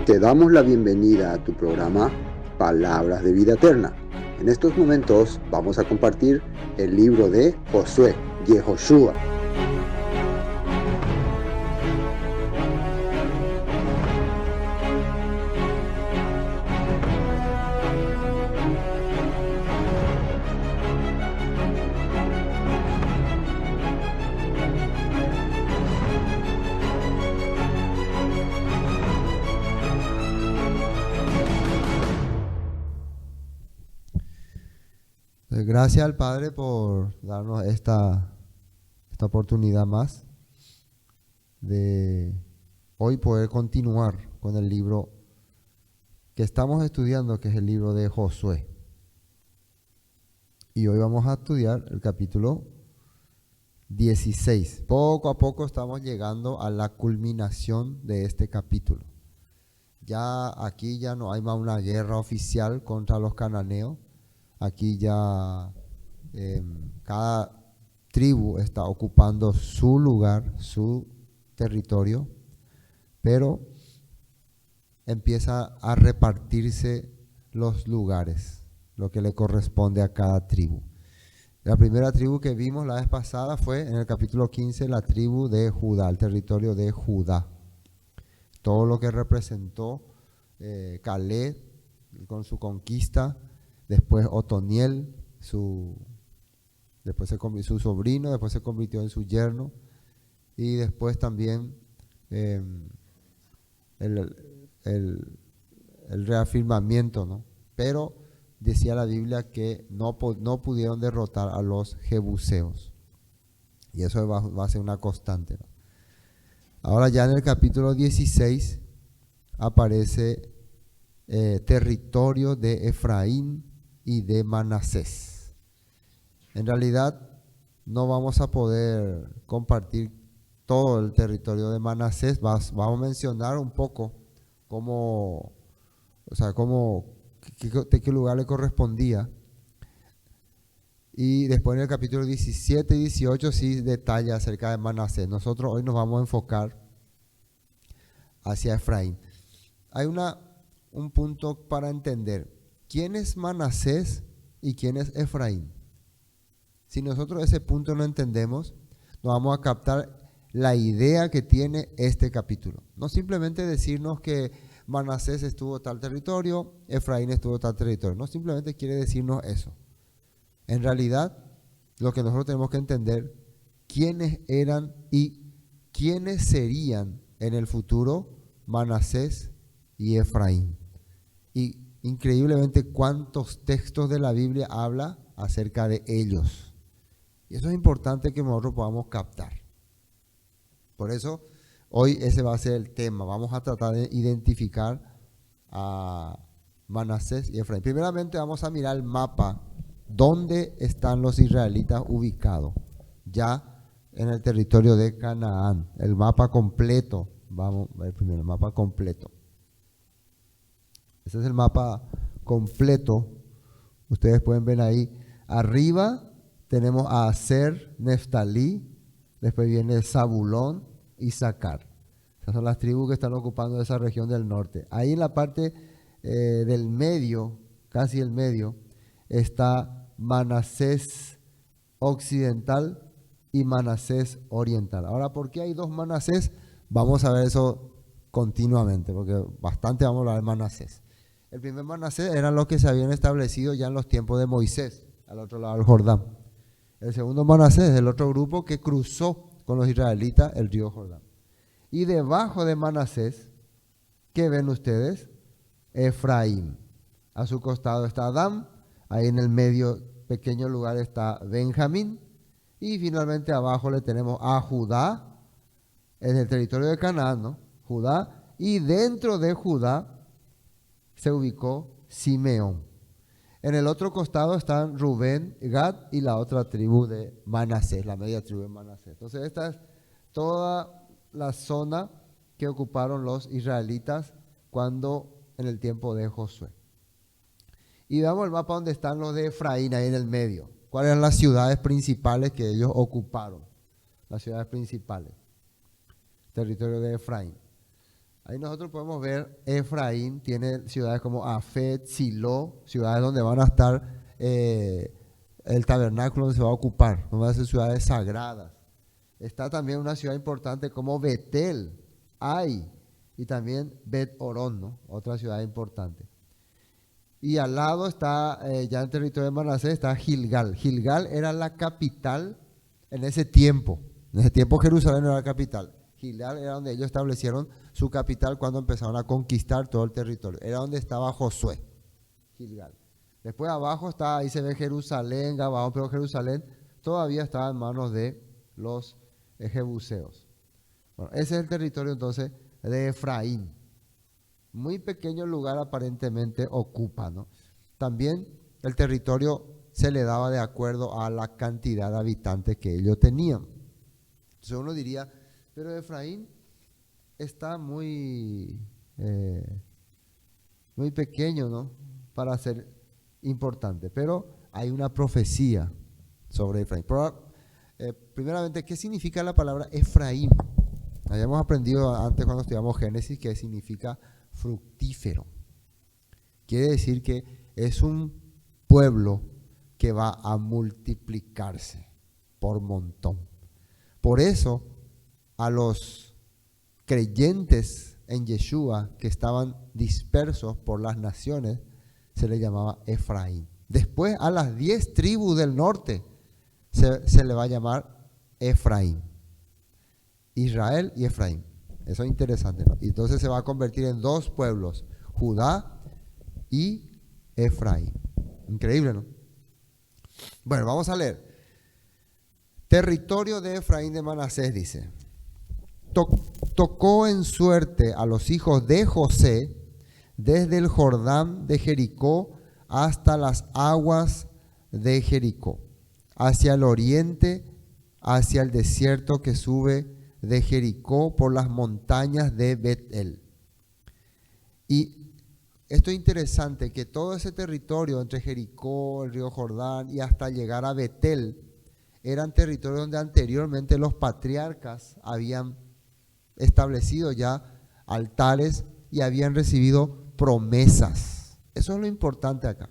Te damos la bienvenida a tu programa Palabras de Vida Eterna. En estos momentos vamos a compartir el libro de Josué, Yehoshua. Gracias al Padre por darnos esta oportunidad más de hoy poder continuar con el libro que estamos estudiando, que es el libro de Josué. Y hoy vamos a estudiar el capítulo 16. Poco a poco estamos llegando a la culminación de este capítulo. Ya aquí ya no hay más una guerra oficial contra los cananeos. Aquí ya cada tribu está ocupando su lugar, su territorio, pero empieza a repartirse los lugares, lo que le corresponde a cada tribu. La primera tribu que vimos la vez pasada fue en el capítulo 15, la tribu de Judá, el territorio de Judá. Todo lo que representó Caleb con su conquista. Después Otoniel, su sobrino, después se convirtió en su yerno. Y después también el reafirmamiento, ¿no? Pero decía la Biblia que no pudieron derrotar a los jebuseos. Y eso va a ser una constante, ¿no? Ahora ya en el capítulo 16 aparece territorio de Efraín y de Manasés. En realidad no vamos a poder compartir todo el territorio de Manasés. Vamos a mencionar un poco de qué lugar le correspondía. Y después en el capítulo 17 y 18 sí detalla acerca de Manasés. Nosotros hoy nos vamos a enfocar hacia Efraín. Hay un punto para entender. ¿Quién es Manasés y quién es Efraín? Si nosotros ese punto no entendemos, no vamos a captar la idea que tiene este capítulo. No simplemente decirnos que Manasés estuvo en tal territorio, Efraín estuvo en tal territorio. No simplemente quiere decirnos eso. En realidad, lo que nosotros tenemos que entender, quiénes eran y quiénes serían en el futuro Manasés y Efraín. Y increíblemente cuántos textos de la Biblia habla acerca de ellos. Y eso es importante que nosotros podamos captar. Por eso hoy ese va a ser el tema. Vamos a tratar de identificar a Manasés y Efraín. Primeramente vamos a mirar el mapa. ¿Dónde están los israelitas ubicados? Ya en el territorio de Canaán. El mapa completo. Vamos a ver primero el mapa completo. Ese es el mapa completo. Ustedes pueden ver ahí. Arriba tenemos a Aser, Neftalí. Después viene Zabulón y Sacar. Esas son las tribus que están ocupando esa región del norte. Ahí en la parte del medio, casi el medio, está Manasés occidental y Manasés oriental. Ahora, ¿por qué hay dos Manasés? Vamos a ver eso continuamente, porque bastante vamos a hablar de Manasés. El primer Manasés eran los que se habían establecido ya en los tiempos de Moisés, al otro lado del Jordán. El segundo Manasés es el otro grupo que cruzó con los israelitas el río Jordán. Y debajo de Manasés, ¿qué ven ustedes? Efraín. A su costado está Adán, ahí en el medio pequeño lugar está Benjamín. Y finalmente abajo le tenemos a Judá, en el territorio de Canaán, ¿no? Judá, y dentro de Judá se ubicó Simeón. En el otro costado están Rubén, Gad y la otra tribu de Manasés, la media tribu de Manasés. Entonces esta es toda la zona que ocuparon los israelitas en el tiempo de Josué. Y veamos el mapa donde están los de Efraín, ahí en el medio. ¿Cuáles eran las ciudades principales que ellos ocuparon? Las ciudades principales. Territorio de Efraín. Ahí nosotros podemos ver, Efraín tiene ciudades como Afet, Silo, ciudades donde van a estar el tabernáculo donde se va a ocupar, donde van a ser ciudades sagradas. Está también una ciudad importante como Betel, Ai, y también Bet Orón, ¿no? Otra ciudad importante. Y al lado está, ya en territorio de Manasés, está Gilgal. Gilgal era la capital en ese tiempo. En ese tiempo Jerusalén era la capital. Gilgal era donde ellos establecieron su capital cuando empezaron a conquistar todo el territorio. Era donde estaba Josué, Gilgal. Después abajo está, ahí se ve Jerusalén, Gabaón, pero Jerusalén todavía estaba en manos de los jebuseos. Bueno, ese es el territorio entonces de Efraín. Muy pequeño lugar aparentemente ocupa, ¿no? También el territorio se le daba de acuerdo a la cantidad de habitantes que ellos tenían. Entonces uno diría, pero Efraín está muy pequeño, ¿no? Para ser importante. Pero hay una profecía sobre Efraín. Pero, primeramente, ¿qué significa la palabra Efraín? Habíamos aprendido antes cuando estudiamos Génesis que significa fructífero. Quiere decir que es un pueblo que va a multiplicarse por montón. Por eso a los creyentes en Yeshua que estaban dispersos por las naciones se les llamaba Efraín. Después a las 10 tribus del norte se le va a llamar Efraín. Israel y Efraín. Eso es interesante, ¿no? Y entonces se va a convertir en dos pueblos, Judá y Efraín. Increíble, ¿no? Bueno, vamos a leer. Territorio de Efraín de Manasés, dice. Tocó en suerte a los hijos de José desde el Jordán de Jericó hasta las aguas de Jericó, hacia el oriente, hacia el desierto que sube de Jericó por las montañas de Betel. Y esto es interesante, que todo ese territorio entre Jericó, el río Jordán y hasta llegar a Betel, eran territorios donde anteriormente los patriarcas habían establecido ya altares y habían recibido promesas. Eso es lo importante acá,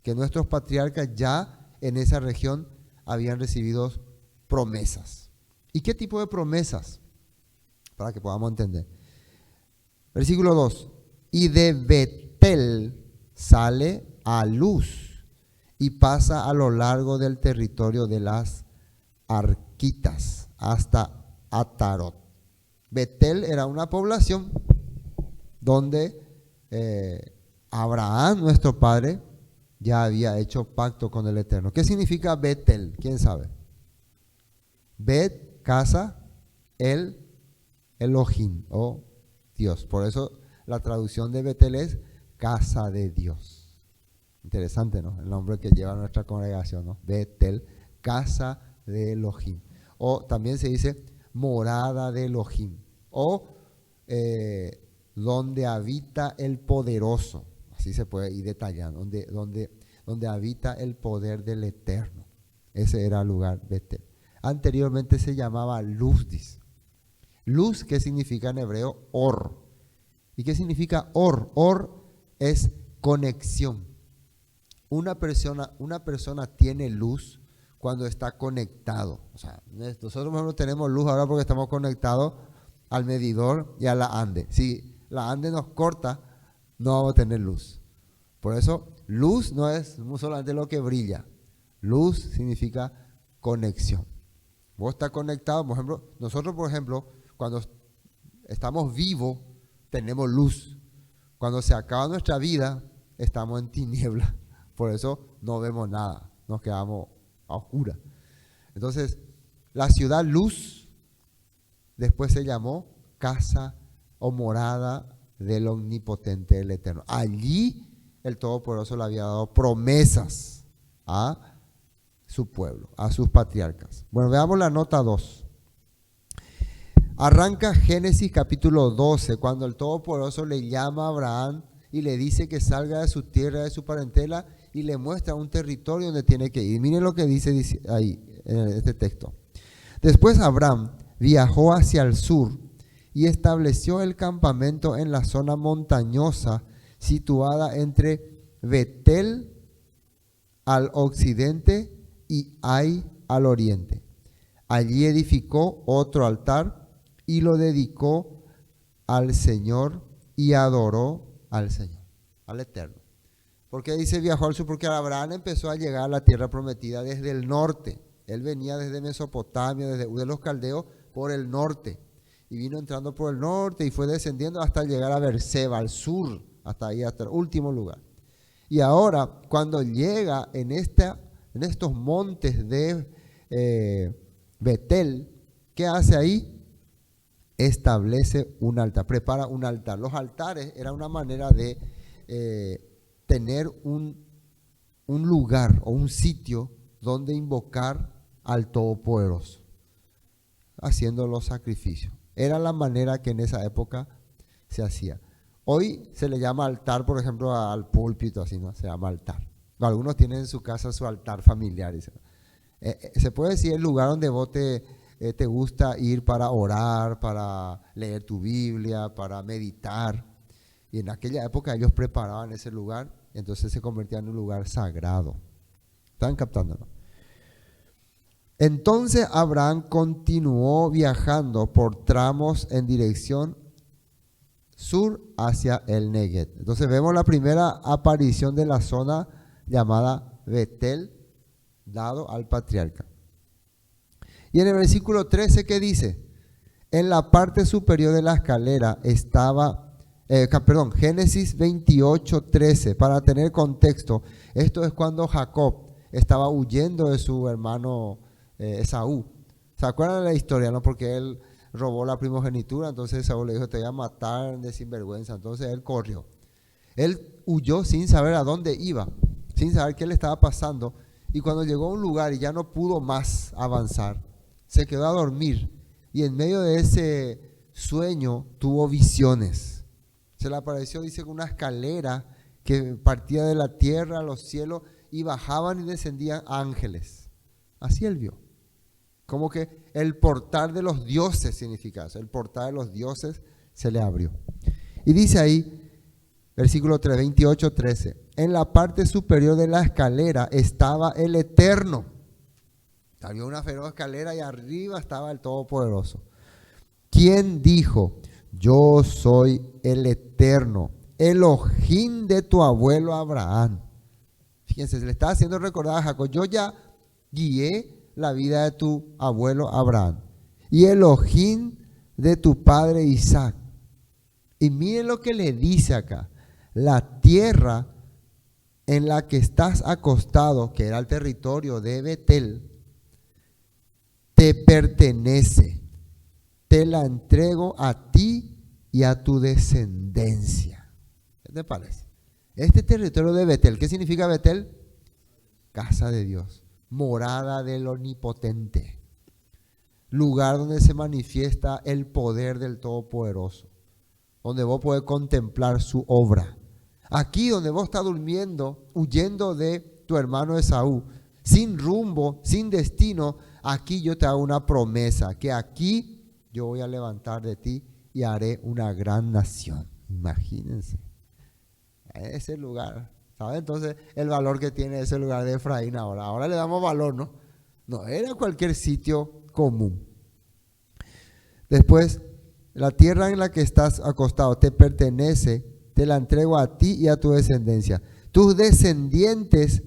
que nuestros patriarcas ya en esa región habían recibido promesas. ¿Y qué tipo de promesas? Para que podamos entender. Versículo 2. Y de Betel sale a luz y pasa a lo largo del territorio de las Arquitas hasta Atarot. Betel era una población donde Abraham, nuestro padre, ya había hecho pacto con el Eterno. ¿Qué significa Betel? ¿Quién sabe? Bet, casa, el Elohim, o Dios. Por eso la traducción de Betel es casa de Dios. Interesante, ¿no? El nombre que lleva nuestra congregación, ¿no? Betel, casa de Elohim. O también se dice morada de Elohim. O donde habita el poderoso. Así se puede ir detallando. Donde habita el poder del Eterno. Ese era el lugar Betel. Anteriormente se llamaba Luzdis. Luz, ¿qué significa en hebreo? Or. ¿Y qué significa or? Or es conexión. Una persona tiene luz cuando está conectado. O sea, nosotros no tenemos luz ahora porque estamos conectados al medidor y a la ande. Si la ande nos corta, no vamos a tener luz. Por eso, luz no es solamente lo que brilla. Luz significa conexión. Vos estás conectado, por ejemplo, nosotros, por ejemplo, cuando estamos vivos, tenemos luz. Cuando se acaba nuestra vida, estamos en tiniebla. Por eso no vemos nada, nos quedamos a oscuras. Entonces, la ciudad luz, después se llamó casa o morada del omnipotente, del Eterno. Allí el Todopoderoso le había dado promesas a su pueblo, a sus patriarcas. Bueno, veamos la nota 2. Arranca Génesis capítulo 12, cuando el Todopoderoso le llama a Abraham y le dice que salga de su tierra, de su parentela, y le muestra un territorio donde tiene que ir. Miren lo que dice ahí, en este texto. Después Abraham viajó hacia el sur y estableció el campamento en la zona montañosa situada entre Betel al occidente y Ai al oriente. Allí edificó otro altar y lo dedicó al Señor y adoró al Señor, al Eterno. ¿Por qué dice viajó al sur? Porque Abraham empezó a llegar a la tierra prometida desde el norte. Él venía desde Mesopotamia, desde de los caldeos, por el norte. Y vino entrando por el norte y fue descendiendo hasta llegar a Beerseba, al sur, hasta ahí, hasta el último lugar. Y ahora, cuando llega en estos montes de Betel, ¿qué hace ahí? Establece un altar, prepara un altar. Los altares era una manera de tener un lugar o un sitio donde invocar al Todopoderoso, haciendo los sacrificios. Era la manera que en esa época se hacía. Hoy se le llama altar, por ejemplo, al púlpito, así, ¿no? Se llama altar. Algunos tienen en su casa su altar familiar. Se puede decir el lugar donde vos te gusta ir para orar, para leer tu Biblia, para meditar. Y en aquella época ellos preparaban ese lugar, entonces se convertía en un lugar sagrado. ¿Están captándolo? Entonces Abraham continuó viajando por tramos en dirección sur hacia el Negev. Entonces vemos la primera aparición de la zona llamada Betel, dado al patriarca. Y en el versículo 13, ¿qué dice? En la parte superior de la escalera estaba, Génesis 28, 13, para tener contexto, esto es cuando Jacob estaba huyendo de su hermano Esaú. ¿Se acuerdan de la historia, no? Porque él robó la primogenitura, entonces Esaú le dijo, te voy a matar de sinvergüenza. Entonces él corrió. Él huyó sin saber a dónde iba, sin saber qué le estaba pasando. Y cuando llegó a un lugar y ya no pudo más avanzar, se quedó a dormir. Y en medio de ese sueño tuvo visiones. Se le apareció, dice, una escalera que partía de la tierra a los cielos y bajaban y descendían ángeles. Así él vio. Como que el portal de los dioses significa eso. El portal de los dioses se le abrió. Y dice ahí, versículo 3, 28, 13. En la parte superior de la escalera estaba el Eterno. Había una feroz escalera y arriba estaba el Todopoderoso. ¿Quién dijo? Yo soy el Eterno, Elohim de tu abuelo Abraham. Fíjense, se le está haciendo recordar a Jacob, yo ya guié la vida de tu abuelo Abraham y Elohim de tu padre Isaac. Y miren lo que le dice acá, la tierra en la que estás acostado, que era el territorio de Betel, te pertenece, te la entrego a ti y a tu descendencia. ¿Qué te parece? Este territorio de Betel, ¿qué significa Betel? Casa de Dios, morada del Omnipotente, lugar donde se manifiesta el poder del Todopoderoso, donde vos podés contemplar su obra. Aquí donde vos estás durmiendo, huyendo de tu hermano Esaú, sin rumbo, sin destino, aquí yo te hago una promesa, que aquí yo voy a levantar de ti y haré una gran nación. Imagínense, ese lugar, ¿sabe? Entonces el valor que tiene ese lugar de Efraín ahora le damos valor, ¿no? No era cualquier sitio común. Después, la tierra en la que estás acostado te pertenece, te la entrego a ti y a tu descendencia. Tus descendientes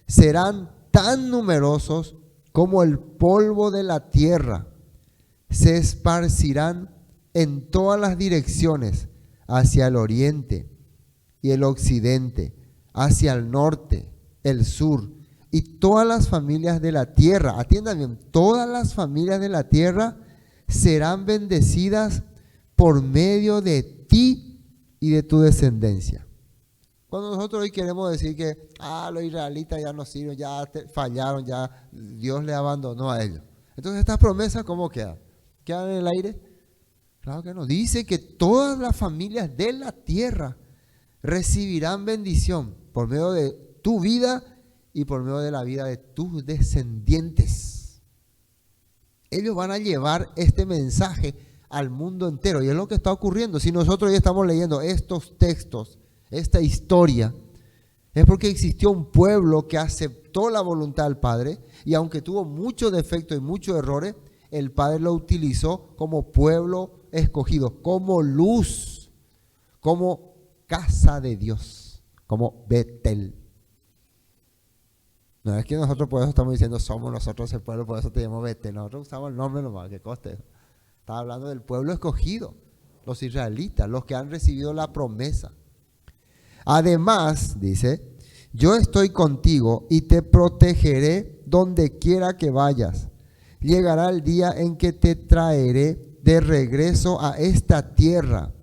serán tan numerosos como el polvo de la tierra. Se esparcirán en todas las direcciones, hacia el oriente y el occidente, hacia el norte, el sur, y todas las familias de la tierra, atiendan bien, todas las familias de la tierra serán bendecidas por medio de ti y de tu descendencia. Cuando nosotros hoy queremos decir que los israelitas ya no sirven, ya fallaron, ya Dios le abandonó a ellos. Entonces estas promesas, ¿cómo quedan? ¿Quedan en el aire? Claro que no. Dice que todas las familias de la tierra recibirán bendición por medio de tu vida y por medio de la vida de tus descendientes. Ellos van a llevar este mensaje al mundo entero. Y es lo que está ocurriendo. Si nosotros hoy estamos leyendo estos textos, esta historia, es porque existió un pueblo que aceptó la voluntad del Padre, y aunque tuvo muchos defectos y muchos errores, el Padre lo utilizó como pueblo escogido, como luz, como casa de Dios, como Betel. No es que nosotros por eso estamos diciendo somos nosotros el pueblo, por eso te llamo Betel. Nosotros usamos el nombre nomás, que coste. Está hablando del pueblo escogido, los israelitas, los que han recibido la promesa. Además, dice, yo estoy contigo y te protegeré donde quiera que vayas. Llegará el día en que te traeré de regreso a esta tierra.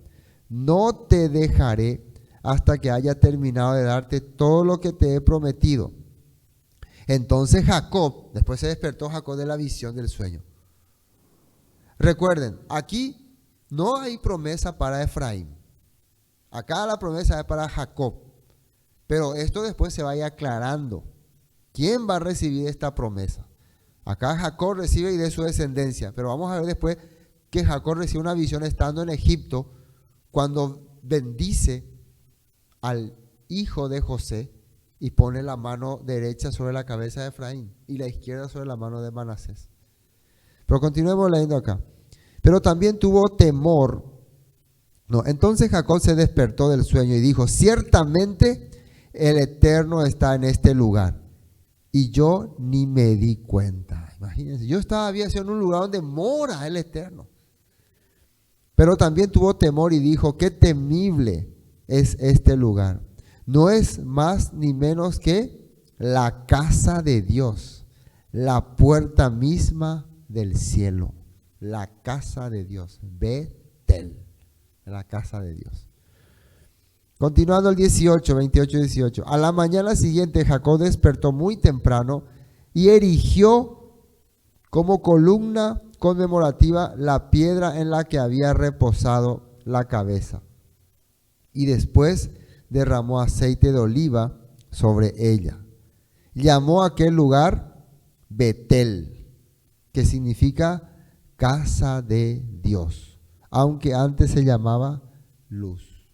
No te dejaré hasta que haya terminado de darte todo lo que te he prometido. Entonces Jacob, después se despertó Jacob de la visión del sueño. Recuerden, aquí no hay promesa para Efraín. Acá la promesa es para Jacob. Pero esto después se va a ir aclarando. ¿Quién va a recibir esta promesa? Acá Jacob recibe y de su descendencia. Pero vamos a ver después que Jacob recibe una visión estando en Egipto, cuando bendice al hijo de José y pone la mano derecha sobre la cabeza de Efraín y la izquierda sobre la mano de Manasés. Pero continuemos leyendo acá. Pero también tuvo temor. No, entonces Jacob se despertó del sueño y dijo, ciertamente el Eterno está en este lugar. Y yo ni me di cuenta. Imagínense, yo había sido en un lugar donde mora el Eterno. Pero también tuvo temor y dijo, qué temible es este lugar. No es más ni menos que la casa de Dios, la puerta misma del cielo. La casa de Dios, Betel, la casa de Dios. Continuando el 28, 18. A la mañana siguiente Jacob despertó muy temprano y erigió como columna conmemorativa la piedra en la que había reposado la cabeza. Y después derramó aceite de oliva sobre ella. Llamó a aquel lugar Betel, que significa casa de Dios, aunque antes se llamaba luz.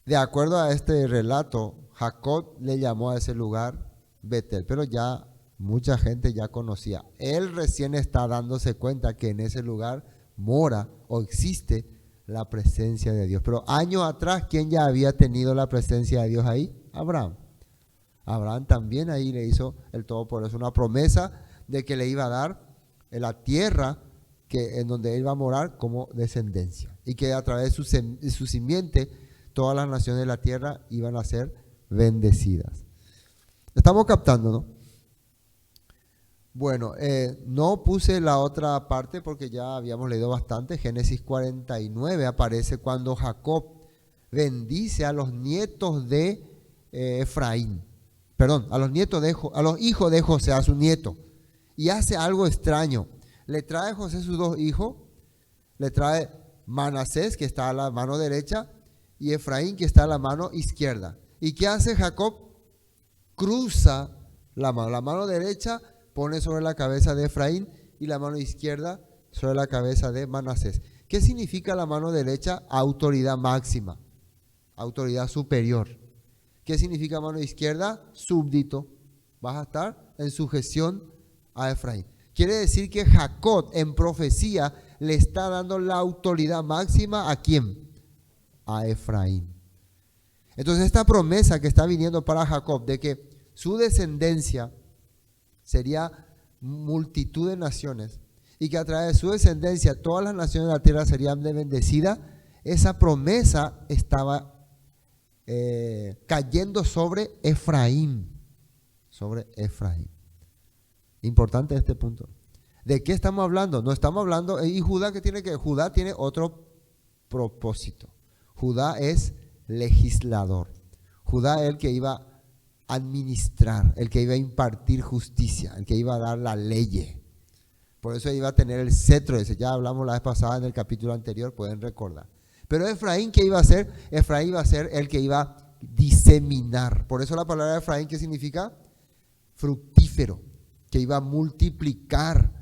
De acuerdo a este relato, Jacob le llamó a ese lugar Betel, pero ya mucha gente ya conocía. Él recién está dándose cuenta que en ese lugar mora o existe la presencia de Dios. Pero años atrás, ¿quién ya había tenido la presencia de Dios ahí? Abraham. Abraham también ahí le hizo el Todopoderoso una promesa de que le iba a dar la tierra en donde él iba a morar como descendencia. Y que a través de su simiente todas las naciones de la tierra iban a ser bendecidas. Estamos captando, ¿no? Bueno, no puse la otra parte porque ya habíamos leído bastante. Génesis 49 aparece cuando Jacob bendice a los nietos de Efraín. Perdón, a los hijos de José, a su nieto. Y hace algo extraño. Le trae a José sus dos hijos. Le trae Manasés, que está a la mano derecha, y Efraín, que está a la mano izquierda. ¿Y qué hace Jacob? Cruza la mano derecha pone sobre la cabeza de Efraín y la mano izquierda sobre la cabeza de Manasés. ¿Qué significa la mano derecha? Autoridad máxima, autoridad superior. ¿Qué significa mano izquierda? Súbdito. Vas a estar en sujeción a Efraín. Quiere decir que Jacob en profecía le está dando la autoridad máxima ¿a quién? A Efraín. Entonces esta promesa que está viniendo para Jacob de que su descendencia sería multitud de naciones y que a través de su descendencia todas las naciones de la tierra serían bendecidas, esa promesa estaba cayendo sobre Efraín. Sobre Efraín. Importante este punto. ¿De qué estamos hablando? No estamos hablando, y Judá, ¿qué tiene que ver? Judá tiene otro propósito. Judá es legislador. Judá es el que iba a administrar, el que iba a impartir justicia, el que iba a dar la ley. Por eso iba a tener el cetro ese. Ya hablamos la vez pasada en el capítulo anterior, pueden recordar. Pero Efraín, ¿qué iba a hacer? Efraín iba a ser el que iba a diseminar. Por eso la palabra Efraín, ¿qué significa? Fructífero, que iba a multiplicar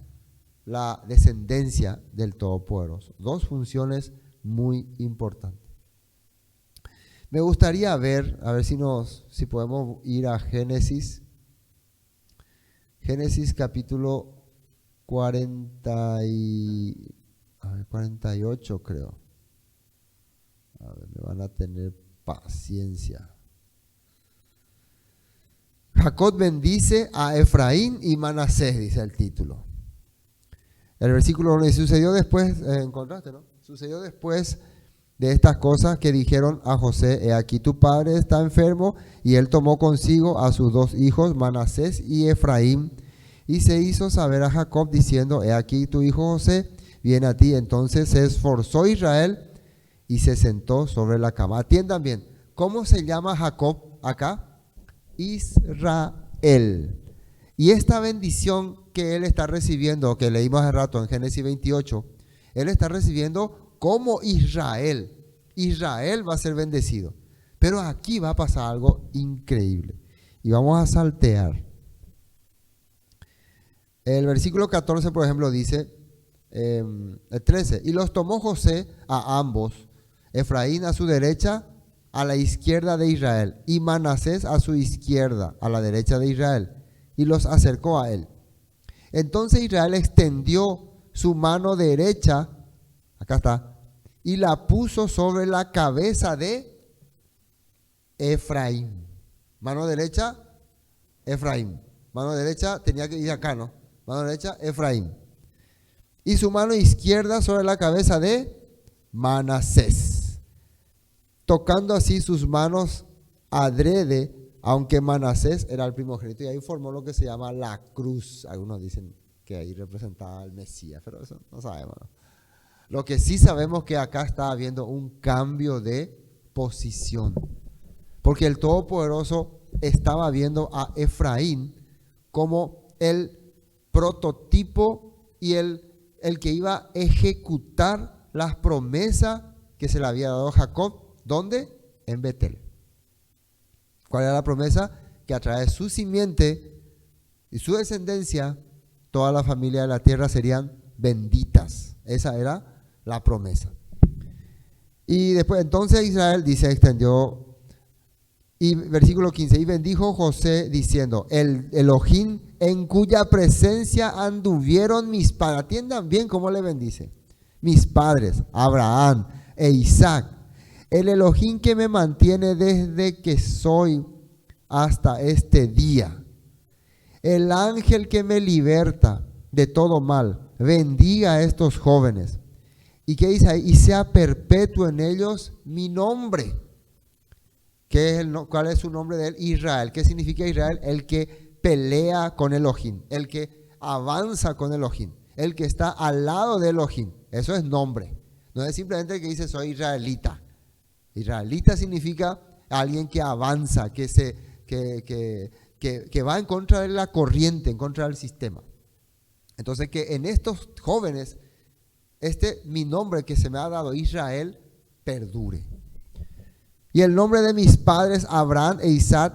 la descendencia del Todopoderoso. Dos funciones muy importantes. Me gustaría ver, a ver si podemos ir a Génesis. Génesis capítulo 48 creo. A ver, me van a tener paciencia. Jacob bendice a Efraín y Manasés, dice el título. El versículo 1 sucedió después, ¿encontraste, no? Sucedió después de estas cosas que dijeron a José: he aquí tu padre está enfermo, y él tomó consigo a sus dos hijos, Manasés y Efraín, y se hizo saber a Jacob diciendo: he aquí tu hijo José viene a ti. Entonces se esforzó Israel y se sentó sobre la cama. Atiendan bien, ¿cómo se llama Jacob acá? Israel. Y esta bendición que él está recibiendo, que leímos hace rato en Génesis 28, él está recibiendo como Israel. Israel va a ser bendecido. Pero aquí va a pasar algo increíble. Y vamos a saltear. El versículo 14, por ejemplo, dice, el 13, y los tomó José a ambos, Efraín a su derecha, a la izquierda de Israel, y Manasés a su izquierda, a la derecha de Israel, y los acercó a él. Entonces Israel extendió su mano derecha, acá está, y la puso sobre la cabeza de Efraín. Mano derecha, Efraín. Mano derecha tenía que ir acá, ¿no? Mano derecha, Efraín. Y su mano izquierda sobre la cabeza de Manasés, tocando así sus manos adrede, aunque Manasés era el primogénito, y ahí formó lo que se llama la cruz. Algunos dicen que ahí representaba al Mesías, pero eso no sabemos, ¿no? Lo que sí sabemos es que acá está habiendo un cambio de posición, porque el Todopoderoso estaba viendo a Efraín como el prototipo y el que iba a ejecutar las promesas que se le había dado a Jacob. ¿Dónde? En Betel. ¿Cuál era la promesa? Que a través de su simiente y su descendencia, toda la familia de la tierra serían benditas. Esa era la promesa. Y después, entonces Israel, dice, extendió. Y versículo 15, y bendijo José diciendo: el Elohim en cuya presencia anduvieron mis padres. Atiendan bien cómo le bendice. Mis padres, Abraham e Isaac. El Elohim que me mantiene desde que soy hasta este día. El ángel que me liberta de todo mal. Bendiga a estos jóvenes. ¿Y qué dice ahí? Y sea perpetuo en ellos mi nombre. ¿Cuál es su nombre de él? Israel. ¿Qué significa Israel? El que pelea con Elohim, el que avanza con Elohim, el que está al lado de Elohim. Eso es nombre. No es simplemente el que dice soy israelita. Israelita significa alguien que avanza, que va en contra de la corriente, en contra del sistema. Entonces que en estos jóvenes, mi nombre que se me ha dado, Israel, perdure. Y el nombre de mis padres, Abraham e Isaac,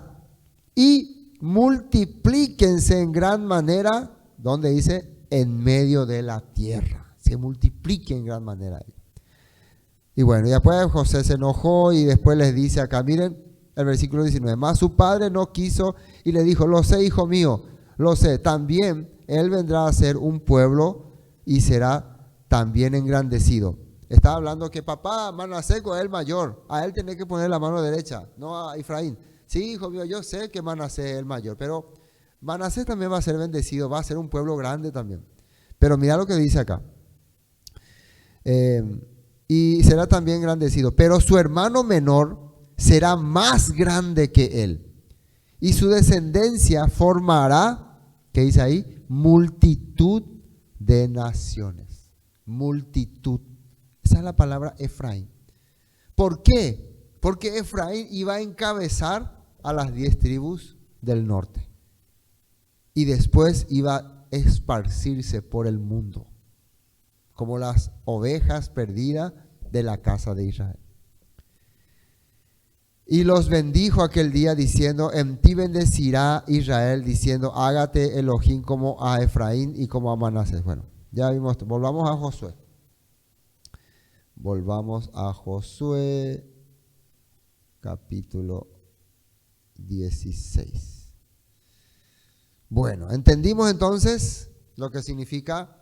y multiplíquense en gran manera, donde dice, en medio de la tierra. Se multipliquen en gran manera. Y bueno, y después José se enojó y después les dice acá, miren el versículo 19, más su padre no quiso y le dijo: lo sé, hijo mío, lo sé, también él vendrá a ser un pueblo y será también engrandecido. Está hablando que papá, Manasés es el mayor, a él tiene que poner la mano derecha, no a Efraín. Sí, hijo mío, yo sé que Manasés es el mayor, pero Manasés también va a ser bendecido, va a ser un pueblo grande también. Pero mira lo que dice acá. Y será también engrandecido, pero su hermano menor será más grande que él. Y su descendencia formará, ¿qué dice ahí? Multitud de naciones. Multitud. Esa es la palabra Efraín. ¿Por qué? Porque Efraín iba a encabezar a las 10 tribus del norte. Y después iba a esparcirse por el mundo, como las ovejas perdidas de la casa de Israel. Y los bendijo aquel día diciendo: en ti bendecirá Israel, diciendo: hágate Elohim como a Efraín y como a Manasés. Bueno, Ya vimos, volvamos a Josué. Volvamos a Josué, capítulo 16. Bueno, entendimos entonces lo que significa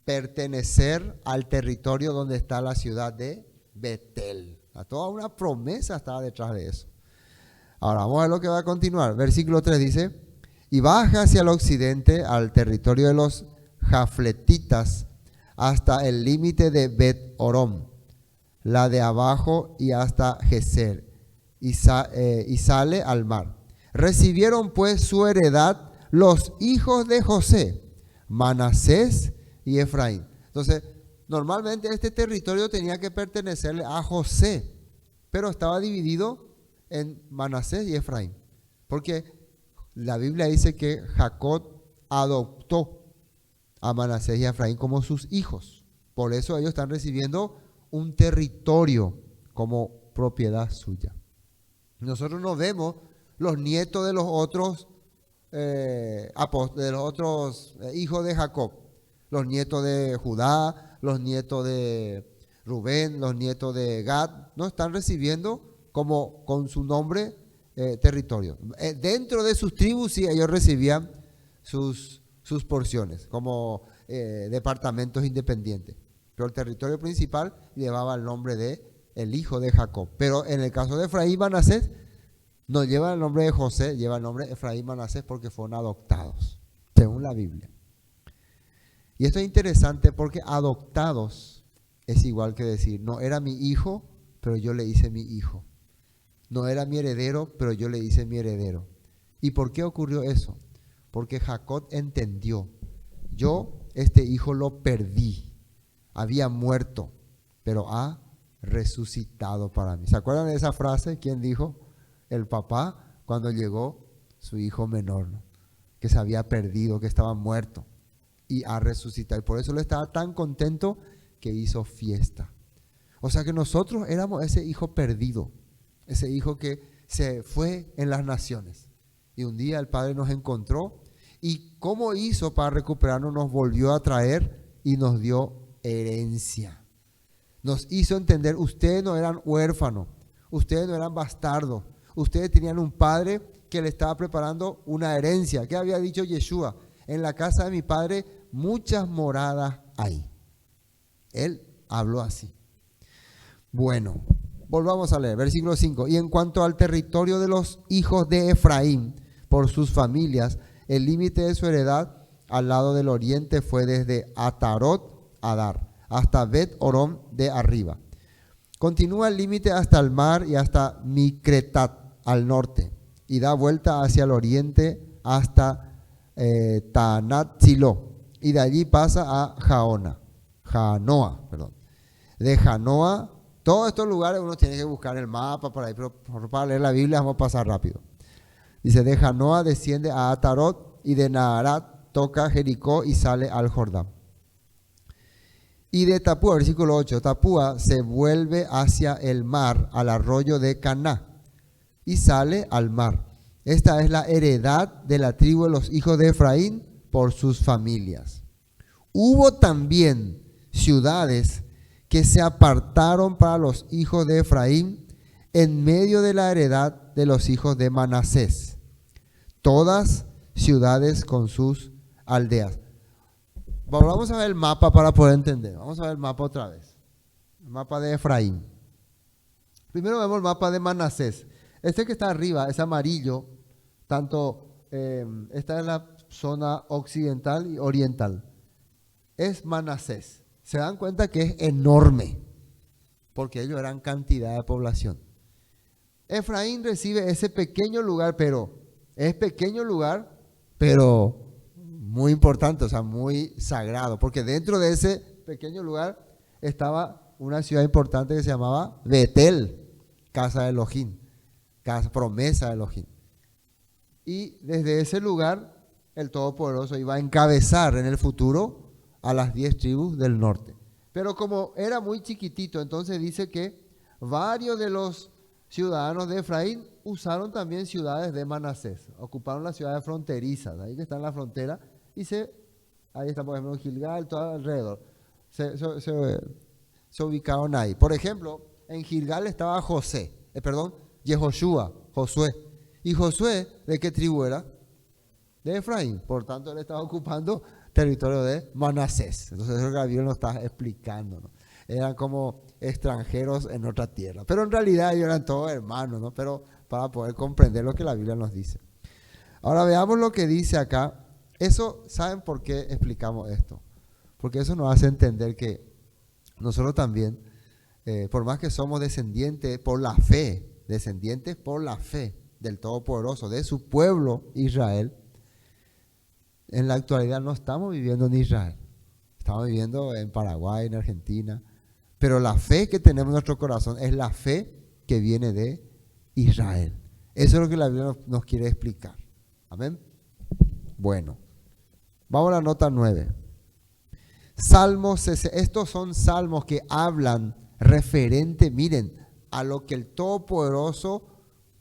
pertenecer al territorio donde está la ciudad de Betel. Toda una promesa estaba detrás de eso. Ahora vamos a ver lo que va a continuar. Versículo 3 dice: y baja hacia el occidente al territorio de los jafletitas hasta el límite de Bet-Orom, la de abajo, y hasta Geser, y sale al mar. Recibieron pues su heredad los hijos de José, Manasés y Efraín. Entonces, normalmente este territorio tenía que pertenecerle a José, pero estaba dividido en Manasés y Efraín, porque la Biblia dice que Jacob adoptó a Manasés y a Efraín como sus hijos. Por eso ellos están recibiendo un territorio como propiedad suya. Nosotros no vemos los nietos de los otros hijos de Jacob, los nietos de Judá, los nietos de Rubén, los nietos de Gad, no están recibiendo como con su nombre territorio. Dentro de sus tribus sí ellos recibían sus porciones como departamentos independientes, pero el territorio principal llevaba el nombre de el hijo de Jacob. Pero en el caso de Efraín y Manasés no lleva el nombre de José, lleva el nombre de Efraín y Manasés porque fueron adoptados, según la Biblia. Y esto es interesante porque adoptados es igual que decir, no era mi hijo, pero yo le hice mi hijo. No era mi heredero, pero yo le hice mi heredero. ¿Y por qué ocurrió eso? Porque Jacob entendió, yo este hijo lo perdí, había muerto, pero ha resucitado para mí. ¿Se acuerdan de esa frase? ¿Quién dijo? El papá cuando llegó su hijo menor, ¿no? Que se había perdido, que estaba muerto, y ha resucitado. Y por eso él estaba tan contento que hizo fiesta. O sea que nosotros éramos ese hijo perdido, ese hijo que se fue en las naciones. Y un día el Padre nos encontró y cómo hizo para recuperarnos, nos volvió a traer y nos dio herencia. Nos hizo entender, ustedes no eran huérfanos, ustedes no eran bastardos, ustedes tenían un Padre que le estaba preparando una herencia. ¿Qué había dicho Yeshua? En la casa de mi Padre muchas moradas hay. Él habló así. Bueno, volvamos a leer, versículo 5. Y en cuanto al territorio de los hijos de Efraín, por sus familias, el límite de su heredad al lado del oriente fue desde Atarot Adar hasta Bet-Orom de arriba. Continúa el límite hasta el mar y hasta Micretat al norte, y da vuelta hacia el oriente hasta Taanat Silo, y de allí pasa a Janoa. De Janoa, todos estos lugares uno tiene que buscar el mapa por ahí, pero para leer la Biblia vamos a pasar rápido. Dice, de Janoa desciende a Atarot, y de Naharat toca Jericó y sale al Jordán. Y de Tapúa, versículo 8, Tapúa se vuelve hacia el mar, al arroyo de Caná, y sale al mar. Esta es la heredad de la tribu de los hijos de Efraín por sus familias. Hubo también ciudades que se apartaron para los hijos de Efraín en medio de la heredad de los hijos de Manasés, todas ciudades con sus aldeas. Vamos a ver el mapa para poder entender. Vamos a ver el mapa otra vez. El mapa de Efraín. Primero vemos el mapa de Manasés. Este que está arriba es amarillo, esta es la zona occidental y oriental. Es Manasés. Se dan cuenta que es enorme, porque ellos eran cantidad de población. Efraín recibe ese pequeño lugar, pero es pequeño lugar, pero muy importante, o sea, muy sagrado, porque dentro de ese pequeño lugar estaba una ciudad importante que se llamaba Betel, casa de Elohim, promesa de Elohim. Y desde ese lugar el Todopoderoso iba a encabezar en el futuro a las 10 tribus del norte. Pero como era muy chiquitito, entonces dice que varios de los ciudadanos de Efraín usaron también ciudades de Manasés, ocuparon las ciudades fronterizas, ahí que está en la frontera, y se Ahí está, por ejemplo, en Gilgal, todo alrededor. Se ubicaron ahí. Por ejemplo, en Gilgal estaba Yehoshua, Josué. ¿Y Josué de qué tribu era? De Efraín. Por tanto, él estaba ocupando territorio de Manasés. Entonces, eso que la Biblia nos está explicando, ¿no? Eran como extranjeros en otra tierra. Pero en realidad ellos eran todos hermanos, ¿no? Pero para poder comprender lo que la Biblia nos dice. Ahora veamos lo que dice acá. Eso, ¿saben por qué explicamos esto? Porque eso nos hace entender que nosotros también, por más que somos descendientes por la fe del Todopoderoso, de su pueblo Israel, en la actualidad no estamos viviendo en Israel. Estamos viviendo en Paraguay, en Argentina. Pero la fe que tenemos en nuestro corazón es la fe que viene de Israel. Eso es lo que la Biblia nos quiere explicar. Amén. Bueno, vamos a la nota 9. Salmos, estos son salmos que hablan referente, miren, a lo que el Todopoderoso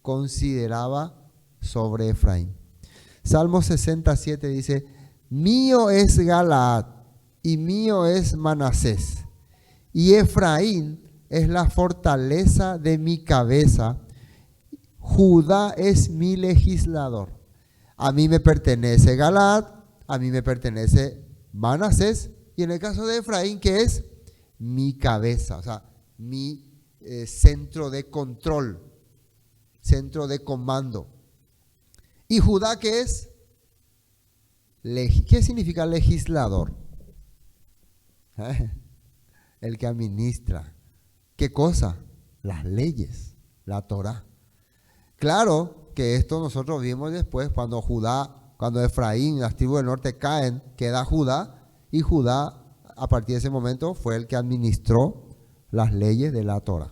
consideraba sobre Efraín. Salmo 67 dice: mío es Galaad y mío es Manasés, y Efraín es la fortaleza de mi cabeza, Judá es mi legislador. A mí me pertenece Galaad, a mí me pertenece Manasés, y en el caso de Efraín, que es mi cabeza, o sea, mi centro de control, centro de comando. ¿Y Judá qué es? ¿Qué significa legislador? El que administra. ¿Qué cosa? Las leyes, la Torá. Claro que esto nosotros vimos después cuando Efraín, las tribus del norte caen, queda Judá, y Judá a partir de ese momento fue el que administró las leyes de la Torá.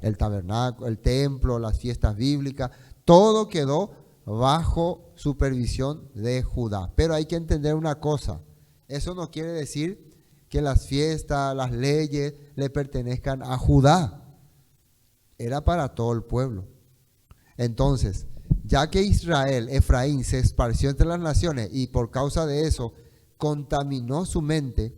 El tabernáculo, el templo, las fiestas bíblicas, todo quedó bajo supervisión de Judá. Pero hay que entender una cosa: eso no quiere decir que las fiestas, las leyes le pertenezcan a Judá. Era para todo el pueblo. Entonces, ya que Efraín se esparció entre las naciones y por causa de eso contaminó su mente,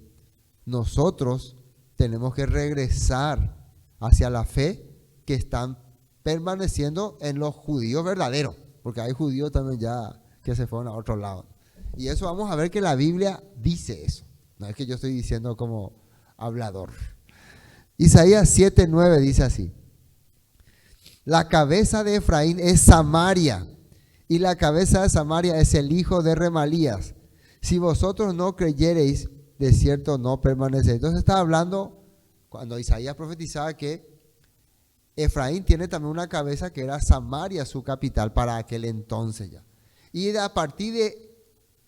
nosotros tenemos que regresar hacia la fe que están permaneciendo en los judíos verdaderos, porque hay judíos también ya que se fueron a otro lado. Y eso vamos a ver que la Biblia dice eso. No es que yo estoy diciendo como hablador. Isaías 7:9 dice así: la cabeza de Efraín es Samaria, y la cabeza de Samaria es el hijo de Remalías. Si vosotros no creyereis, de cierto no permaneceréis. Entonces está hablando, cuando Isaías profetizaba, que Efraín tiene también una cabeza que era Samaria, su capital, para aquel entonces ya. Y a partir de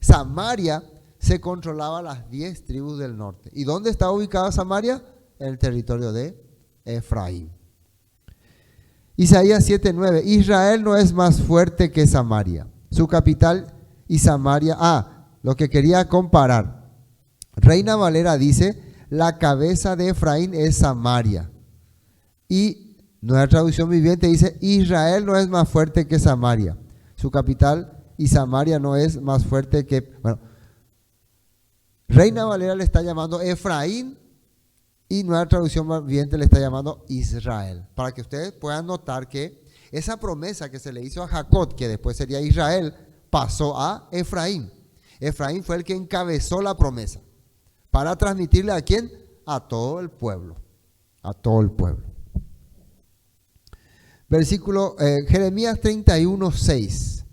Samaria se controlaba las 10 tribus del norte. ¿Y dónde está ubicada Samaria? En el territorio de Efraín. Isaías 7:9: Israel no es más fuerte que Samaria. Su capital y Samaria. Lo que quería comparar. Reina Valera dice: la cabeza de Efraín es Samaria. Y nuestra traducción viviente dice: Israel no es más fuerte que Samaria. Su capital y Samaria no es más fuerte que... Bueno, Reina Valera le está llamando Efraín y nuestra traducción viviente le está llamando Israel. Para que ustedes puedan notar que esa promesa que se le hizo a Jacob, que después sería Israel, pasó a Efraín. Efraín fue el que encabezó la promesa. ¿Para transmitirle a quién? A todo el pueblo. A todo el pueblo. Versículo Jeremías 31:6.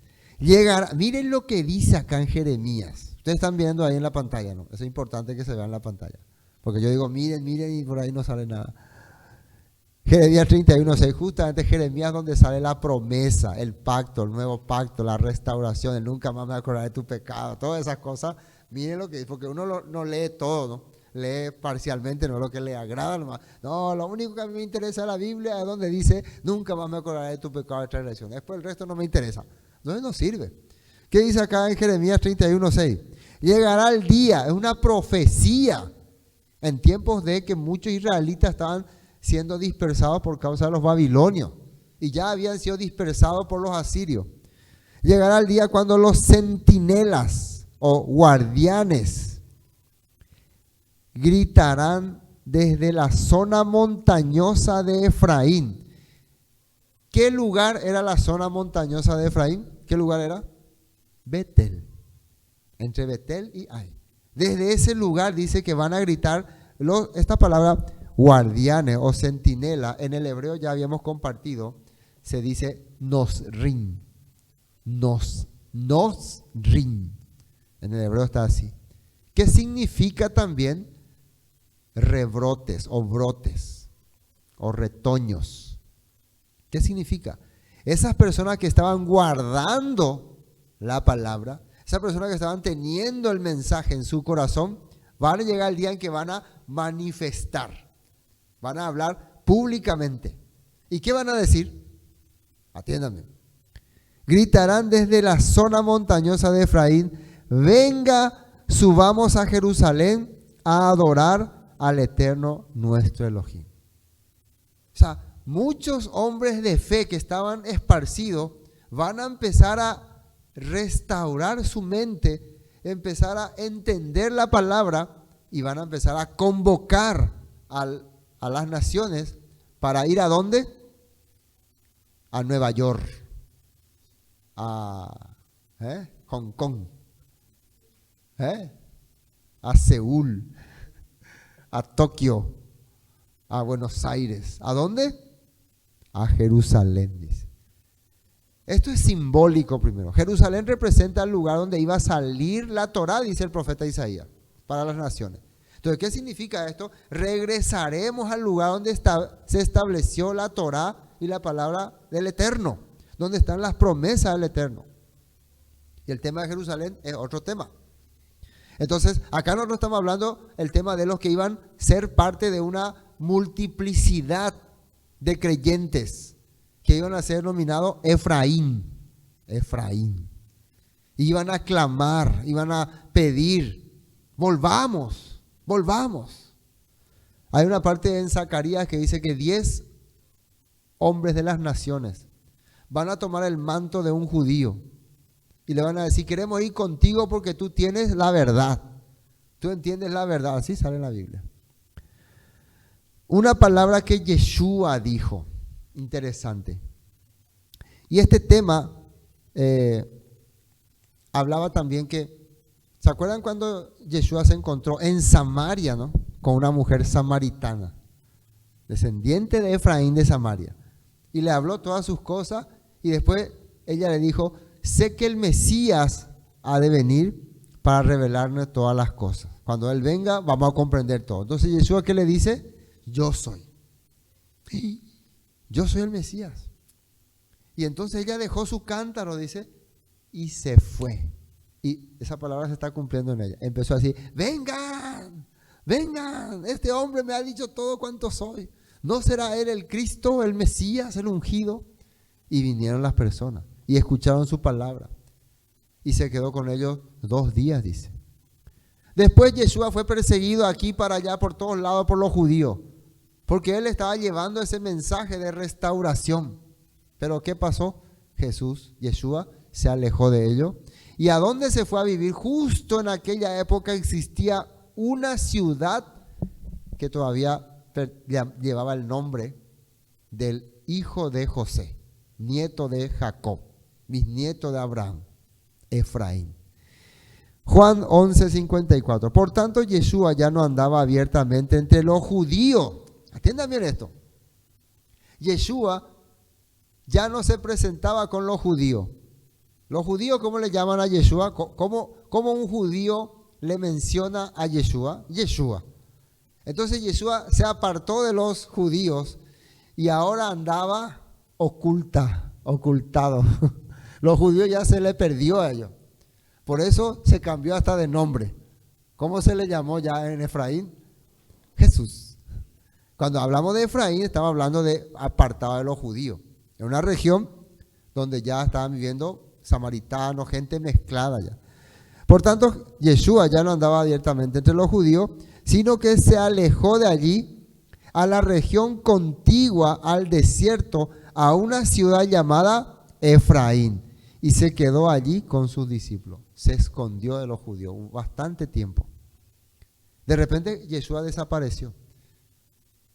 Miren lo que dice acá en Jeremías. Ustedes están viendo ahí en la pantalla, ¿no? Eso es importante que se vea en la pantalla. Porque yo digo, miren, y por ahí no sale nada. Jeremías 31:6, justamente Jeremías donde sale la promesa, el pacto, el nuevo pacto, la restauración, el nunca más me acordaré de tu pecado, todas esas cosas. Miren lo que dice, porque uno no lee todo, ¿no? Lee parcialmente, no lo que le agrada nomás. No, lo único que a mí me interesa de la Biblia es donde dice, nunca más me acordaré de tu pecado de transgresión. Después el resto no me interesa. Entonces no sirve. ¿Qué dice acá en Jeremías 31:6? Llegará el día, es una profecía, en tiempos de que muchos israelitas estaban siendo dispersados por causa de los babilonios y ya habían sido dispersados por los asirios. Llegará el día cuando los centinelas o guardianes gritarán desde la zona montañosa de Efraín. ¿Qué lugar era la zona montañosa de Efraín? ¿Qué lugar era? Betel. Entre Betel y Ai. Desde ese lugar dice que van a gritar esta palabra guardianes o centinela. En el hebreo ya habíamos compartido. Se dice nosrim. Nosrim. En el hebreo está así. ¿Qué significa también rebrotes o brotes o retoños? ¿Qué significa? Esas personas que estaban guardando la palabra, esas personas que estaban teniendo el mensaje en su corazón, van a llegar el día en que van a manifestar, van a hablar públicamente. ¿Y qué van a decir? Atiéndanme. Gritarán desde la zona montañosa de Efraín, venga, subamos a Jerusalén a adorar al Eterno nuestro Elohim. O sea, muchos hombres de fe que estaban esparcidos van a empezar a restaurar su mente, empezar a entender la palabra y van a empezar a convocar a las naciones para ir ¿a dónde? A Nueva York, a Hong Kong, a Seúl, a Tokio, a Buenos Aires. ¿A dónde? A Jerusalén, dice. Esto es simbólico primero. Jerusalén representa el lugar donde iba a salir la Torá, dice el profeta Isaías, para las naciones. Entonces, ¿qué significa esto? Regresaremos al lugar donde se estableció la Torá y la palabra del Eterno, donde están las promesas del Eterno. Y el tema de Jerusalén es otro tema. Entonces, acá nosotros estamos hablando el tema de los que iban a ser parte de una multiplicidad de creyentes que iban a ser denominados Efraín. Iban a clamar, iban a pedir, volvamos. Hay una parte en Zacarías que dice que 10 hombres de las naciones van a tomar el manto de un judío y le van a decir, queremos ir contigo porque tú tienes la verdad. Tú entiendes la verdad. Así sale en la Biblia. Una palabra que Yeshua dijo, interesante. Y este tema hablaba también que, ¿se acuerdan cuando Yeshua se encontró en Samaria, ¿no? Con una mujer samaritana, descendiente de Efraín de Samaria? Y le habló todas sus cosas y después ella le dijo, sé que el Mesías ha de venir para revelarnos todas las cosas. Cuando Él venga, vamos a comprender todo. Entonces, Yeshua, ¿qué le dice? Yo soy. Yo soy el Mesías. Y entonces ella dejó su cántaro, dice, y se fue. Y esa palabra se está cumpliendo en ella. Empezó a decir, vengan, este hombre me ha dicho todo cuanto soy. ¿No será él el Cristo, el Mesías, el ungido? Y vinieron las personas y escucharon su palabra. Y se quedó con ellos 2 días, dice. Después Yeshua fue perseguido aquí para allá por todos lados por los judíos, porque él estaba llevando ese mensaje de restauración. Pero ¿qué pasó? Yeshua se alejó de ellos. ¿Y a dónde se fue a vivir? Justo en aquella época existía una ciudad que todavía llevaba el nombre del hijo de José, nieto de Jacob, bisnieto de Abraham, Efraín. Juan 11:54. Por tanto, Yeshua ya no andaba abiertamente entre los judíos. Atiendan bien esto. Yeshua ya no se presentaba con los judíos. Los judíos, ¿cómo le llaman a Yeshua? ¿Cómo un judío le menciona a Yeshua? Yeshua. Entonces Yeshua se apartó de los judíos y ahora andaba ocultado. Los judíos ya se le perdió a ellos. Por eso se cambió hasta de nombre. ¿Cómo se le llamó ya en Efraín? Jesús. Cuando hablamos de Efraín, estamos hablando de apartado de los judíos. En una región donde ya estaban viviendo samaritanos, gente mezclada ya. Por tanto, Yeshua ya no andaba abiertamente entre los judíos, sino que se alejó de allí a la región contigua al desierto, a una ciudad llamada Efraín, y se quedó allí con sus discípulos. Se escondió de los judíos bastante tiempo. De repente Yeshua desapareció.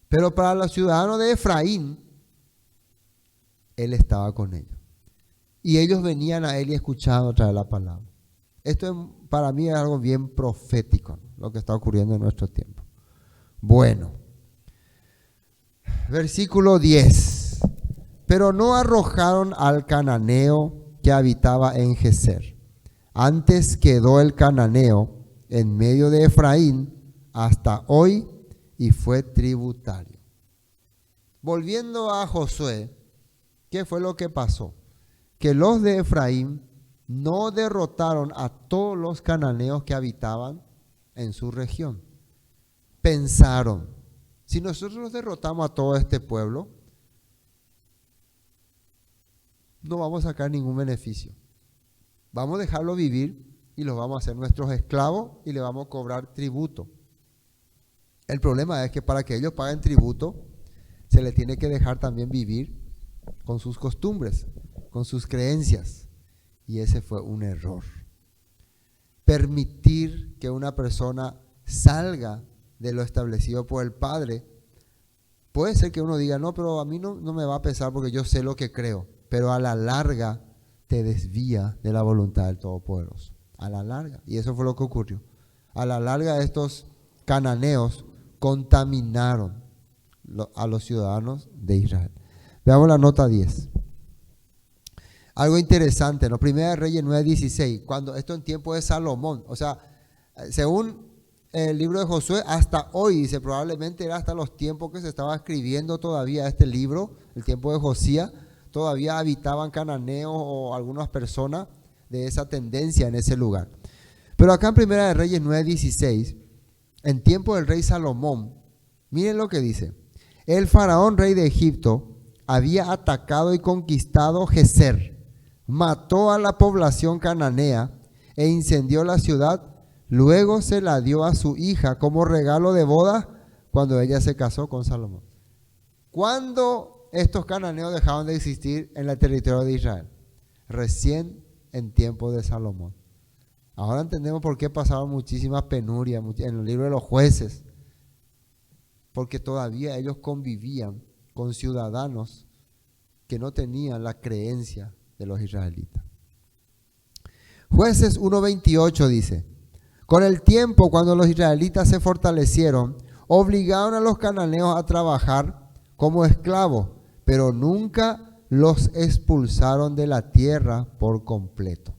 Pero para los ciudadanos de Efraín, él estaba con ellos. Y ellos venían a él y escuchaban otra vez la palabra. Esto para mí es algo bien profético, lo que está ocurriendo en nuestro tiempo. Bueno, versículo 10. Pero no arrojaron al cananeo que habitaba en Geser. Antes quedó el cananeo en medio de Efraín hasta hoy y fue tributario. Volviendo a Josué, ¿qué fue lo que pasó? Que los de Efraín no derrotaron a todos los cananeos que habitaban en su región. Pensaron, si nosotros derrotamos a todo este pueblo, no vamos a sacar ningún beneficio. Vamos a dejarlo vivir y los vamos a hacer nuestros esclavos y le vamos a cobrar tributo. El problema es que para que ellos paguen tributo, se les tiene que dejar también vivir con sus costumbres, con sus creencias. Y ese fue un error. Permitir que una persona salga de lo establecido por el Padre, puede ser que uno diga, no, pero a mí no me va a pesar porque yo sé lo que creo. Pero a la larga te desvía de la voluntad del Todopoderoso. A la larga. Y eso fue lo que ocurrió. A la larga estos cananeos contaminaron a los ciudadanos de Israel. Veamos la nota 10. Algo interesante, ¿no? Primera de Reyes 9:16, cuando esto en tiempo de Salomón, o sea, según el libro de Josué, hasta hoy, dice, probablemente era hasta los tiempos que se estaba escribiendo todavía este libro, el tiempo de Josías, todavía habitaban cananeos o algunas personas de esa tendencia en ese lugar. Pero acá en Primera de Reyes 9:16, en tiempo del rey Salomón, miren lo que dice: el faraón rey de Egipto había atacado y conquistado Geser, mató a la población cananea e incendió la ciudad. Luego se la dio a su hija como regalo de boda cuando ella se casó con Salomón. ¿Cuándo estos cananeos dejaron de existir en el territorio de Israel? Recién en tiempo de Salomón. Ahora entendemos por qué pasaron muchísimas penurias en el libro de los jueces. Porque todavía ellos convivían con ciudadanos que no tenían la creencia de los israelitas. Jueces 1:28 dice: con el tiempo, cuando los israelitas se fortalecieron, obligaron a los cananeos a trabajar como esclavos, pero nunca los expulsaron de la tierra por completo.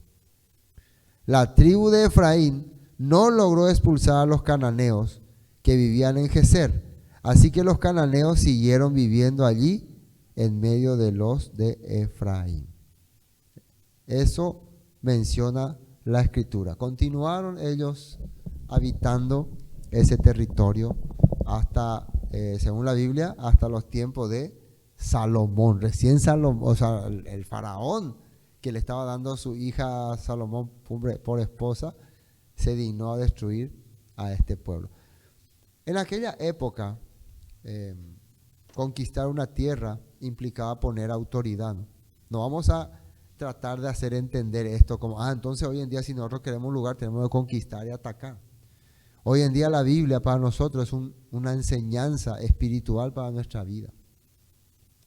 La tribu de Efraín no logró expulsar a los cananeos que vivían en Geser, así que los cananeos siguieron viviendo allí en medio de los de Efraín. Eso menciona la Escritura. Continuaron ellos habitando ese territorio hasta, según la Biblia, hasta los tiempos de Salomón. Recién Salomón, o sea, el faraón que le estaba dando a su hija Salomón por esposa, se dignó a destruir a este pueblo. En aquella época, conquistar una tierra implicaba poner autoridad. No vamos a tratar de hacer entender esto como, entonces hoy en día si nosotros queremos un lugar tenemos que conquistar y atacar. Hoy en día la Biblia para nosotros es una enseñanza espiritual para nuestra vida.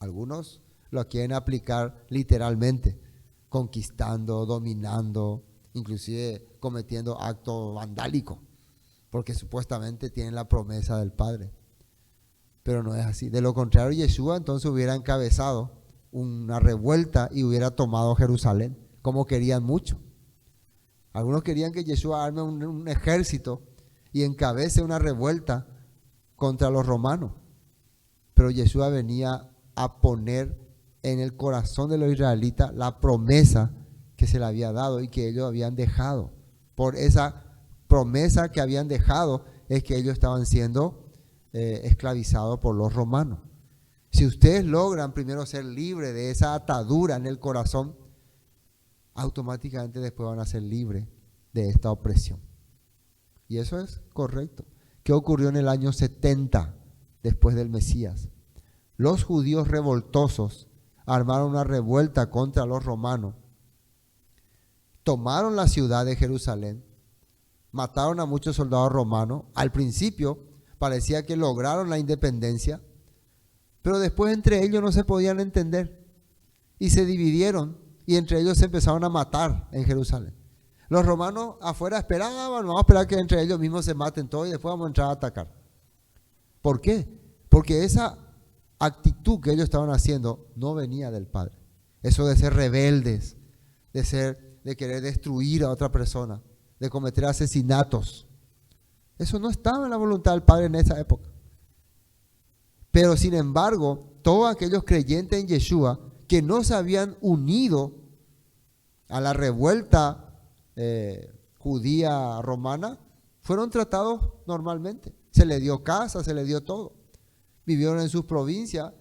Algunos lo quieren aplicar literalmente, conquistando, dominando, inclusive cometiendo actos vandálicos, porque supuestamente tienen la promesa del Padre. Pero no es así. De lo contrario, Yeshua entonces hubiera encabezado una revuelta y hubiera tomado Jerusalén, como querían mucho. Algunos querían que Yeshua arme un ejército y encabece una revuelta contra los romanos. Pero Yeshua venía a poner en el corazón de los israelitas la promesa que se le había dado y que ellos habían dejado. Por esa promesa que habían dejado es que ellos estaban siendo esclavizados por los romanos. Si ustedes logran primero ser libres de esa atadura en el corazón, automáticamente después van a ser libres de esta opresión. Y eso es correcto. ¿Qué ocurrió en el año 70 después del Mesías? Los judíos revoltosos armaron una revuelta contra los romanos, tomaron la ciudad de Jerusalén, mataron a muchos soldados romanos. Al principio parecía que lograron la independencia, pero después entre ellos no se podían entender y se dividieron y entre ellos se empezaron a matar en Jerusalén. Los romanos afuera esperaban, vamos a esperar que entre ellos mismos se maten todos y después vamos a entrar a atacar. ¿Por qué? Porque esa actitud que ellos estaban haciendo no venía del Padre. Eso de ser rebeldes, de querer destruir a otra persona, de cometer asesinatos. Eso no estaba en la voluntad del Padre en esa época. Pero sin embargo, todos aquellos creyentes en Yeshua que no se habían unido a la revuelta judía romana, fueron tratados normalmente. Se les dio casa, se les dio todo. Vivieron en sus provincias,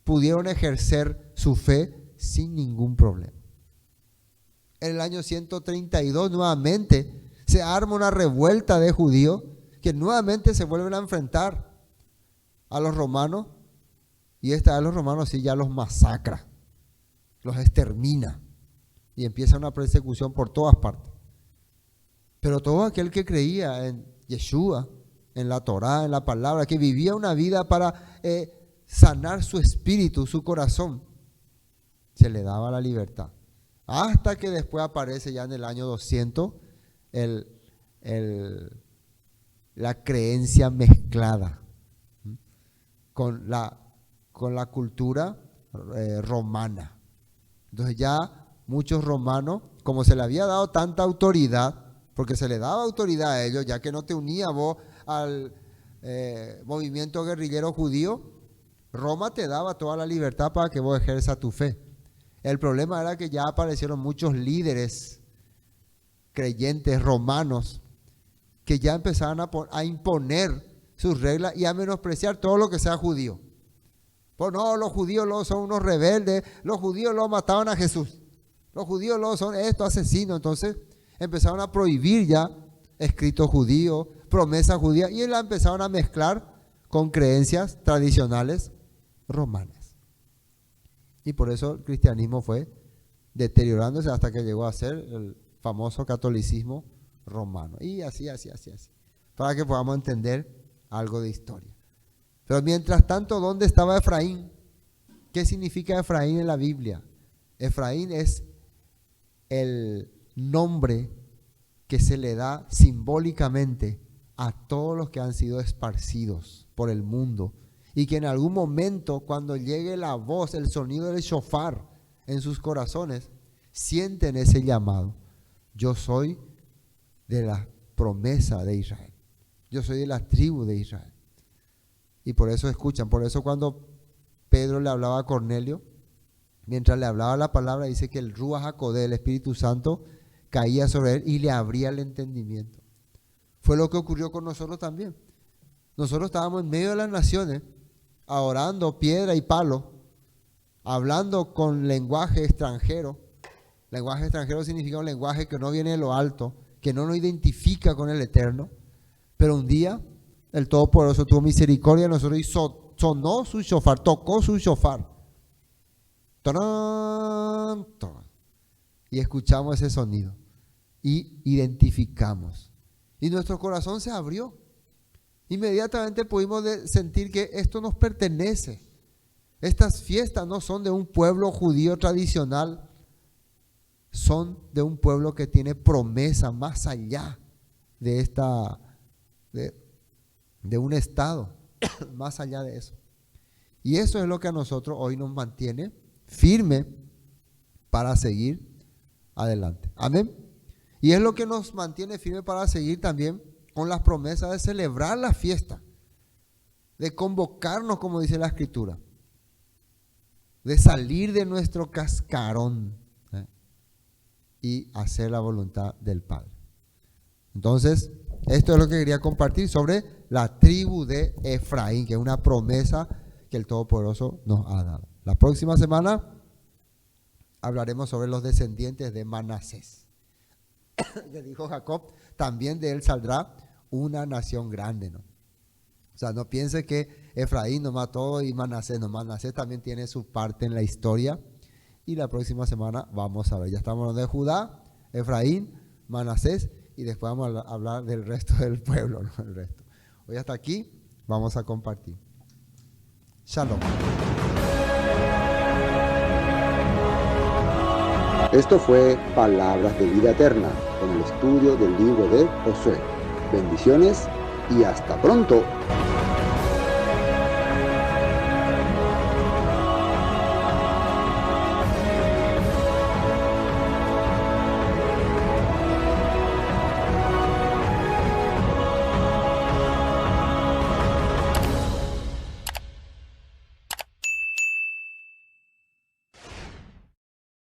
pudieron ejercer su fe sin ningún problema. En el año 132 nuevamente se arma una revuelta de judíos que nuevamente se vuelven a enfrentar a los romanos, y esta vez los romanos sí ya los masacra, los extermina y empieza una persecución por todas partes. Pero todo aquel que creía en Yeshua, en la Torá, en la palabra, que vivía una vida para sanar su espíritu, su corazón, se le daba la libertad. Hasta que después aparece ya en el año 200 la creencia mezclada con la cultura romana. Entonces ya muchos romanos, como se le había dado tanta autoridad, porque se le daba autoridad a ellos, ya que no te unía vos al movimiento guerrillero judío, Roma te daba toda la libertad para que vos ejerzas tu fe. El problema era que ya aparecieron muchos líderes creyentes romanos que ya empezaban a imponer sus reglas y a menospreciar todo lo que sea judío. Pues no, los judíos son unos rebeldes, los judíos mataban a Jesús, los judíos son estos asesinos. Entonces empezaron a prohibir ya escritos judíos, promesas judías, y la empezaron a mezclar con creencias tradicionales romanas. Y por eso el cristianismo fue deteriorándose hasta que llegó a ser el famoso catolicismo romano. Y así, para que podamos entender algo de historia. Pero mientras tanto, ¿dónde estaba Efraín? ¿Qué significa Efraín en la Biblia? Efraín es el nombre que se le da simbólicamente a todos los que han sido esparcidos por el mundo y que en algún momento, cuando llegue la voz, el sonido del shofar en sus corazones, sienten ese llamado. Yo soy de la promesa de Israel. Yo soy de la tribu de Israel. Y por eso escuchan. Por eso cuando Pedro le hablaba a Cornelio, mientras le hablaba la palabra, dice que el Ruach HaKodeh, el Espíritu Santo, caía sobre él y le abría el entendimiento. Fue lo que ocurrió con nosotros también. Nosotros estábamos en medio de las naciones, adorando piedra y palo, hablando con lenguaje extranjero. Lenguaje extranjero significa un lenguaje que no viene de lo alto, que no nos identifica con el Eterno. Pero un día el Todopoderoso tuvo misericordia de nosotros y sonó su shofar, tocó su shofar. Y escuchamos ese sonido y identificamos. Y nuestro corazón se abrió. Inmediatamente pudimos sentir que esto nos pertenece. Estas fiestas no son de un pueblo judío tradicional, son de un pueblo que tiene promesa más allá de de un estado, más allá de eso. Y eso es lo que a nosotros hoy nos mantiene firme para seguir adelante. Amén. Y es lo que nos mantiene firme para seguir también con las promesas de celebrar la fiesta, de convocarnos, como dice la Escritura, de salir de nuestro cascarón y hacer la voluntad del Padre. Entonces, esto es lo que quería compartir sobre la tribu de Efraín, que es una promesa que el Todopoderoso nos ha dado. La próxima semana hablaremos sobre los descendientes de Manasés. Le dijo Jacob, también de él saldrá una nación grande, ¿no? O sea, no piense que Efraín nos mató y Manasés no. Manasés también tiene su parte en la historia. Y la próxima semana vamos a ver. Ya estamos hablando de Judá, Efraín, Manasés y después vamos a hablar del resto del pueblo, ¿no? El resto. Hoy hasta aquí vamos a compartir. Shalom. Esto fue Palabras de Vida Eterna, con el estudio del libro de Josué. Bendiciones y hasta pronto.